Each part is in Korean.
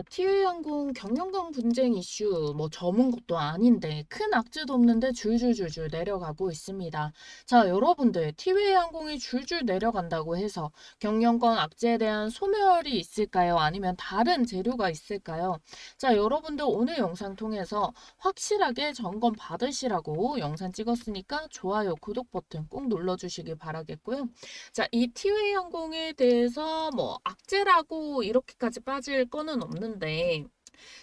티웨이항공 경영권 분쟁 이슈 저문 것도 아닌데 큰 악재도 없는데 줄줄줄줄 내려가고 있습니다. 자, 여러분들 티웨이항공이 줄줄 내려간다고 해서 경영권 악재에 대한 소멸이 있을까요? 아니면 다른 재료가 있을까요? 자, 여러분들 오늘 영상 통해서 확실하게 점검 받으시라고 영상 찍었으니까 좋아요, 구독 버튼 꼭 눌러주시길 바라겠고요. 자, 이 티웨이항공에 대해서 악재라고 이렇게까지 빠질 거는 없는데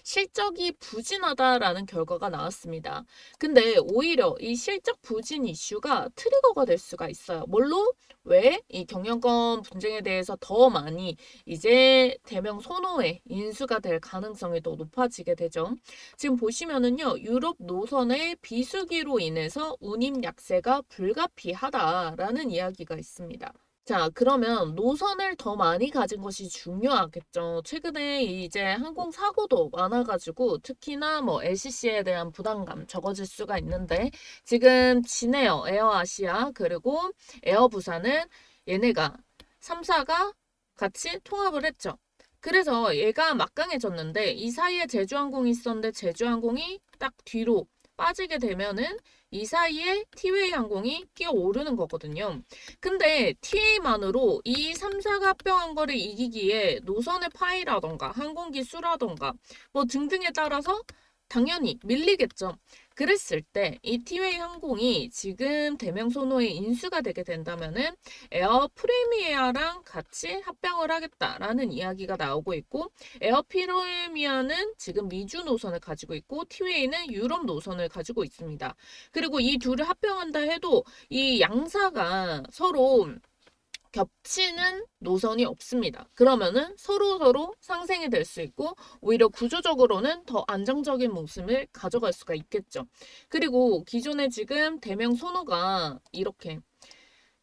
실적이 부진하다라는 결과가 나왔습니다. 근데 오히려 이 실적 부진 이슈가 트리거가 될 수가 있어요. 뭘로? 왜? 이 경영권 분쟁에 대해서 더 많이 이제 대명 선호에 인수가 될 가능성이 더 높아지게 되죠. 지금 보시면은요, 유럽 노선의 비수기로 인해서 운임 약세가 불가피하다라는 이야기가 있습니다. 자, 그러면 노선을 더 많이 가진 것이 중요하겠죠. 최근에 이제 항공 사고도 많아가지고 특히나 LCC에 대한 부담감 적어질 수가 있는데 지금 진에어, 에어아시아 그리고 에어부산은 얘네가 3사가 같이 통합을 했죠. 그래서 얘가 막강해졌는데 이 사이에 제주항공이 있었는데 제주항공이 딱 뒤로 빠지게 되면은 이 사이에 티웨이 항공이 끼어오르는 거거든요. 근데 TA만으로 이 3사가 합병한 거를 이기기에 노선의 파이라던가 항공기 수라던가 등등에 따라서 당연히 밀리겠죠. 그랬을 때 이 티웨이 항공이 지금 대명 선호에 인수가 되게 된다면은 에어 프리미어랑 같이 합병을 하겠다라는 이야기가 나오고 있고 에어 프리미어는 지금 미주 노선을 가지고 있고 티웨이는 유럽 노선을 가지고 있습니다. 그리고 이 둘을 합병한다 해도 이 양사가 서로 겹치는 노선이 없습니다. 그러면은 서로 상생이 될 수 있고 오히려 구조적으로는 더 안정적인 모습을 가져갈 수가 있겠죠. 그리고 기존에 지금 대명 선호가 이렇게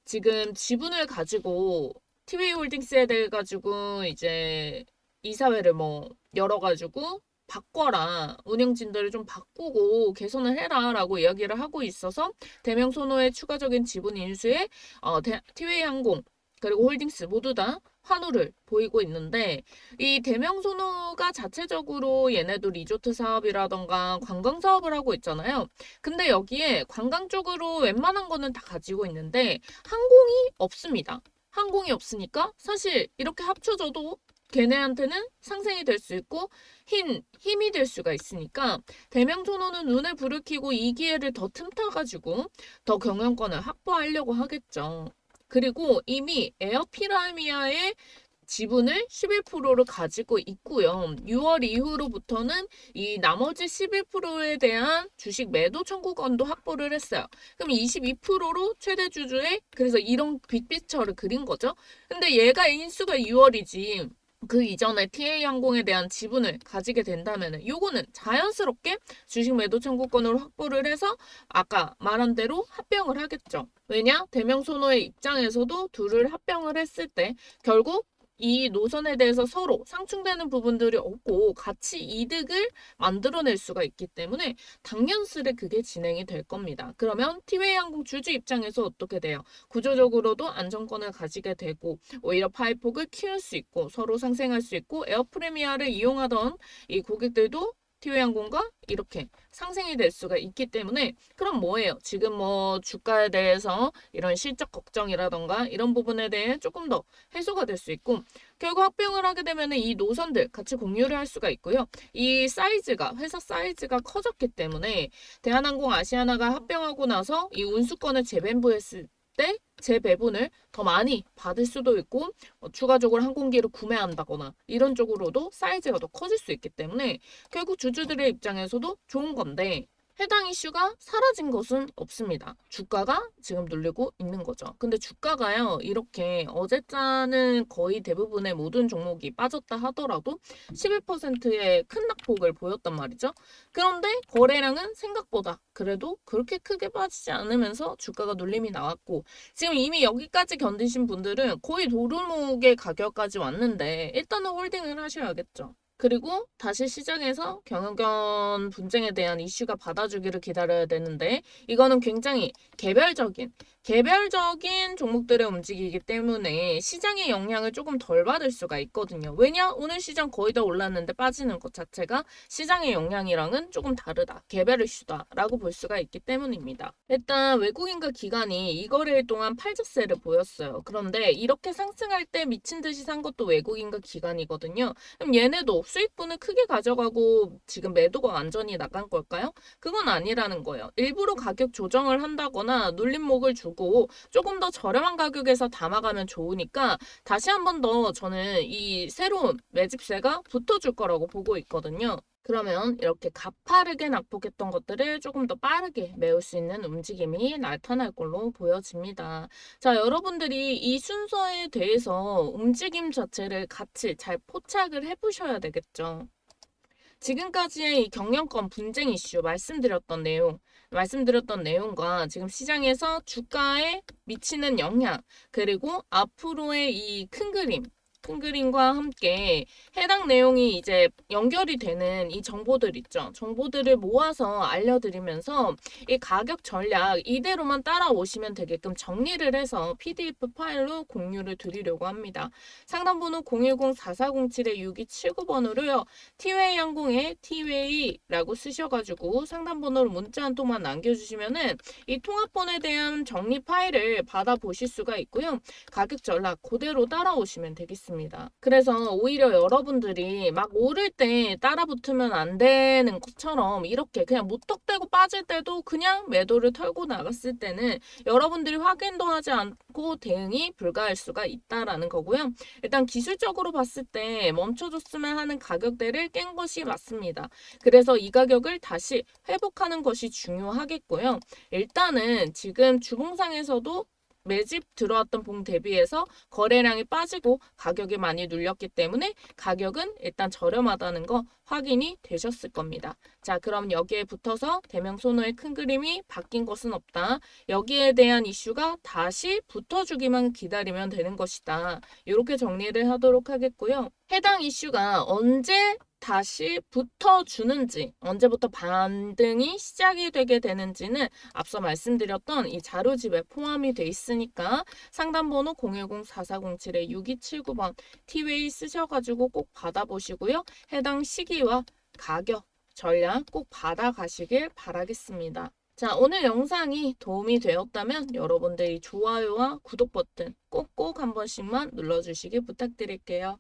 지금 지분을 가지고 티웨이 홀딩스에 대해 가지고 이제 이사회를 열어가지고 바꿔라. 운영진들을 좀 바꾸고 개선을 해라라고 이야기를 하고 있어서 대명 선호의 추가적인 지분 인수에 티웨이 항공 그리고 홀딩스 모두 다 환호를 보이고 있는데 이 대명 선호가 자체적으로 얘네도 리조트 사업이라던가 관광 사업을 하고 있잖아요. 근데 여기에 관광 쪽으로 웬만한 거는 다 가지고 있는데 항공이 없습니다. 항공이 없으니까 사실 이렇게 합쳐져도 걔네한테는 상생이 될 수 있고 힘이 될 수가 있으니까 대명 선호는 눈을 부르키고 이 기회를 더 틈타가지고 더 경영권을 확보하려고 하겠죠. 그리고 이미 에어피라미아의 지분을 11%를 가지고 있고요. 6월 이후로부터는 이 나머지 11%에 대한 주식 매도 청구권도 확보를 했어요. 그럼 22%로 최대 주주에 그래서 이런 빅피처를 그린 거죠. 근데 얘가 인수가 6월이지. 그 이전에 TA항공에 대한 지분을 가지게 된다면 요거는 자연스럽게 주식 매도 청구권을 확보를 해서 아까 말한 대로 합병을 하겠죠. 왜냐? 대명 선호의 입장에서도 둘을 합병을 했을 때 결국 이 노선에 대해서 서로 상충되는 부분들이 없고 같이 이득을 만들어낼 수가 있기 때문에 당연스레 그게 진행이 될 겁니다. 그러면 티웨이 항공 주주 입장에서 어떻게 돼요? 구조적으로도 안정권을 가지게 되고 오히려 파이폭을 키울 수 있고 서로 상생할 수 있고 에어 프리미어를 이용하던 이 고객들도 티웨이 항공과 이렇게 상생이 될 수가 있기 때문에 그럼 뭐예요? 지금 주가에 대해서 이런 실적 걱정이라던가 이런 부분에 대해 조금 더 해소가 될 수 있고 결국 합병을 하게 되면 이 노선들 같이 공유를 할 수가 있고요. 이 사이즈가 회사 사이즈가 커졌기 때문에 대한항공 아시아나가 합병하고 나서 이 운수권을 재배분했을 때 재배분을 더 많이 받을 수도 있고 추가적으로 항공기를 구매한다거나 이런 쪽으로도 사이즈가 더 커질 수 있기 때문에 결국 주주들의 입장에서도 좋은 건데 해당 이슈가 사라진 것은 없습니다. 주가가 지금 눌리고 있는 거죠. 근데 주가가요, 이렇게 어제자는 거의 대부분의 모든 종목이 빠졌다 하더라도 11%의 큰 낙폭을 보였단 말이죠. 그런데 거래량은 생각보다 그래도 그렇게 크게 빠지지 않으면서 주가가 눌림이 나왔고 지금 이미 여기까지 견디신 분들은 거의 도루묵의 가격까지 왔는데 일단은 홀딩을 하셔야겠죠. 그리고 다시 시장에서 경영권 분쟁에 대한 이슈가 받아주기를 기다려야 되는데 이거는 굉장히 개별적인 종목들의 움직이기 때문에 시장의 영향을 조금 덜 받을 수가 있거든요. 왜냐? 오늘 시장 거의 다 올랐는데 빠지는 것 자체가 시장의 영향이랑은 조금 다르다. 개별 이슈다라고 볼 수가 있기 때문입니다. 일단 외국인과 기관이 이거래일 동안 팔자세를 보였어요. 그런데 이렇게 상승할 때 미친 듯이 산 것도 외국인과 기관이거든요. 그럼 얘네도 수익분을 크게 가져가고 지금 매도가 완전히 나간 걸까요? 그건 아니라는 거예요. 일부러 가격 조정을 한다거나 눌림목을 주고 조금 더 저렴한 가격에서 담아가면 좋으니까 다시 한 번 더 저는 이 새로운 매집세가 붙어줄 거라고 보고 있거든요. 그러면 이렇게 가파르게 낙폭했던 것들을 조금 더 빠르게 메울 수 있는 움직임이 나타날 걸로 보여집니다. 자, 여러분들이 이 순서에 대해서 움직임 자체를 같이 잘 포착을 해보셔야 되겠죠. 지금까지의 이 경영권 분쟁 이슈 말씀드렸던 내용과 지금 시장에서 주가에 미치는 영향, 그리고 앞으로의 이 큰 그림과 함께 해당 내용이 이제 연결이 되는 이 정보들 있죠. 정보들을 모아서 알려드리면서 이 가격 전략 이대로만 따라오시면 되게끔 정리를 해서 PDF 파일로 공유를 드리려고 합니다. 상담번호 010-4407-6279번으로요. 티웨이 항공에 티웨이라고 쓰셔가지고 상담번호로 문자 한 통만 남겨주시면은 이 통화번호에 대한 정리 파일을 받아보실 수가 있고요. 가격 전략 그대로 따라오시면 되겠습니다. 그래서 오히려 여러분들이 막 오를 때 따라 붙으면 안 되는 것처럼 이렇게 그냥 무턱대고 빠질 때도 그냥 매도를 털고 나갔을 때는 여러분들이 확인도 하지 않고 대응이 불가할 수가 있다라는 거고요. 일단 기술적으로 봤을 때 멈춰줬으면 하는 가격대를 깬 것이 맞습니다. 그래서 이 가격을 다시 회복하는 것이 중요하겠고요. 일단은 지금 주봉상에서도 매집 들어왔던 봉 대비해서 거래량이 빠지고 가격이 많이 눌렸기 때문에 가격은 일단 저렴하다는 거 확인이 되셨을 겁니다. 자, 그럼 여기에 붙어서 대명소노의 큰 그림이 바뀐 것은 없다. 여기에 대한 이슈가 다시 붙어주기만 기다리면 되는 것이다. 이렇게 정리를 하도록 하겠고요. 해당 이슈가 언제 다시 붙어주는지, 언제부터 반등이 시작이 되게 되는지는 앞서 말씀드렸던 이 자료집에 포함이 돼 있으니까 상담번호 010-4407-6279번 티웨이 쓰셔가지고 꼭 받아보시고요. 해당 시기와 가격, 전략 꼭 받아가시길 바라겠습니다. 자, 오늘 영상이 도움이 되었다면 여러분들이 좋아요와 구독 버튼 꼭꼭 한 번씩만 눌러주시기 부탁드릴게요.